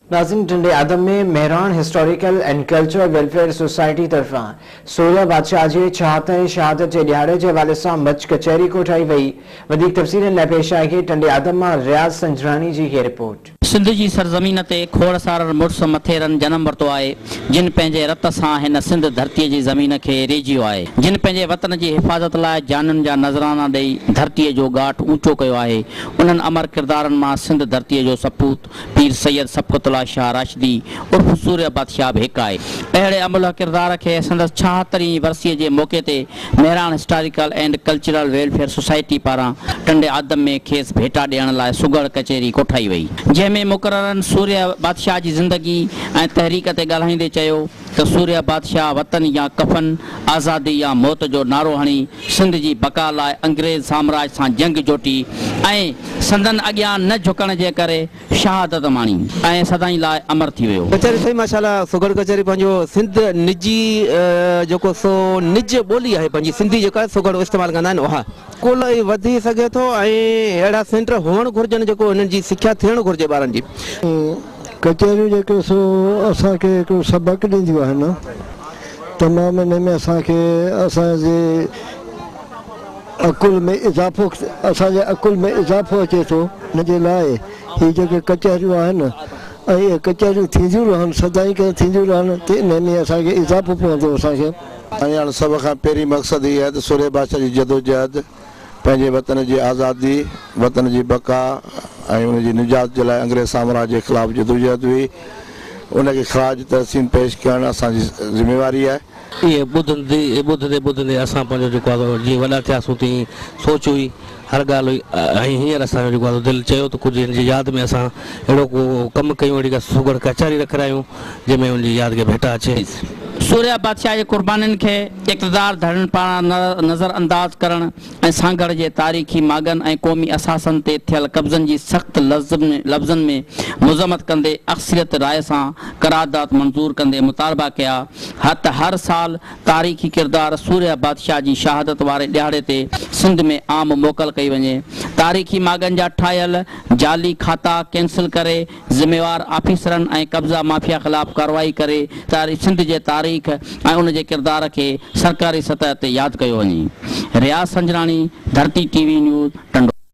नाज़रीन, टंडे आदम में Mehran historical and cultural welfare society तरफा सूर्या बादशाह जे 76 शहादत के दिहाड़े के हवाले से मच कचहरी कोठाई वही। वधीक तफ़सीलन लाइ पेश आहे टंडे आदम में रियाज़ संजरानी जी ये रिपोर्ट। सिंध की सरजमीन ते खोड़सार मुड़स मथेरन जन्म वरतो है, जिन पंहिंजे रत सां हिन सिंध धरती की ज़मीन के रेजियो है, जिन पंहिंजे वतन की हिफ़ाज़त लाइ जानन जा नज़राना ॾेई धरती जो घाट ऊंचो कयो आहे। उन्हनि अमर किरदारनि मां सिंध धरती जो सपूत पीर सैयद सबक़तुल्लाह शाह राशिदी उर्फ सूर्या बादशाह भी हिकु आहे। अहिड़े अमुल किरदार के संदसि 76वीं वरसीअ जे मौक़े ते Mehran historical and cultural welfare society पारां टंडे आदम में खेसि भेटा ॾियण लाइ सुगड़ कचहरी कोठाई वई, जंहिंमें मुक़ररन सूर्या बादशाह की ज़िंदगी ऐं तहरीक ते ॻाल्हाईंदे चयो त सूर्या बादशाह वतन या कफन, आज़ादी या मौत जो नारो हणी सिंध की बका लाइ अंग्रेज़ साम्राज्य सां जंग जोटी ऐं संदन अॻियां न झुकण जे करे शहादत माणी ऐं सदाईं लाइ अमर थी वियो। कचहरी सही माशाल्लाह सुगड़ कचहरी पंहिंजो सिंध निजी जेको सो निज ॿोली आहे पंहिंजी सिंधी जेका सुगड़ इस्तेमालु कंदा आहिनि उहा कुल वधी सघे थो ऐं अहिड़ा सेंटर हुअणु घुरिजनि जेको हिननि जी सिख्या थियणु घुरिजे ॿारनि जी। कचहरियूं जेके सो असांखे हिकिड़ो सबक़ु ॾींदियूं आहिनि तमामु हिन में असांखे असांजे अकुल में इज़ाफ़ो असांजे अकुल में इज़ाफ़ो अचे थो। हिन जे लाइ हीअ जेके कचहरियूं आहिनि ऐं इहे कचहरियूं थींदियूं रहनि सदाईं करे थींदियूं रहनि त इन में असांखे इज़ाफ़ो पवंदो। असांखे हाणे सभ खां पहिरीं मक़सदु इहा आहे त सूर्य बादशाह जी जदोजहद पंहिंजे वतन जी आज़ादी, वतन जी बका ऐं उन जी निजात जे लाइ अंग्रेज़ साम्राज्य जे ख़िलाफ़ जदोजहद हुई। उनखे ख़राज तहसीन पेश करणु असांजी ज़िम्मेवारी आहे। इहे ॿुधंदे असां पंहिंजो जेको आहे जीअं वॾा थियासीं तीअं सोच हुई, हर ॻाल्हि हुई ऐं हींअर असांजो जेको आहे दिलि चयो त कुझु हिन जी यादि में असां अहिड़ो को कमु कयूं, अहिड़ी का सुगड़ कचहरी रखायूं जंहिंमें हुनजी यादि खे भेटा अचे। सूर्या बादशाह के कुर्बानिन के इक़्तिदार धड़न पारां नज़र अंदाज करण ऐं सांगड़ जे तारीख़ी मागन ऐं क़ौमी असासन ते थियल कब्ज़न जी सख़्त लफ़्ज़न में मुज़म्मत कंदे अक्सरियत राय सां करारदाद मंजूर कंदे मुतालबा किया हर साल तारीख़ी किरदार सूर्या बादशाह की शहादत वारे दिहाड़े ते सिंध में आम मोकल कई वञे। तारीख़ी मागन जा ठाहियल जाली खाता कैंसिल करे ज़िम्मेवार आफिसरन ऐं कब्ज़ा माफिया ख़िलाफ़ कार्रवाई करे सिंध जे तारीख़ ऐं उन जे किरदार के सरकारी सतह ते यादि कयो वञे। रियाज़ संजरानी, धरती टीवी न्यूज़, टंडो।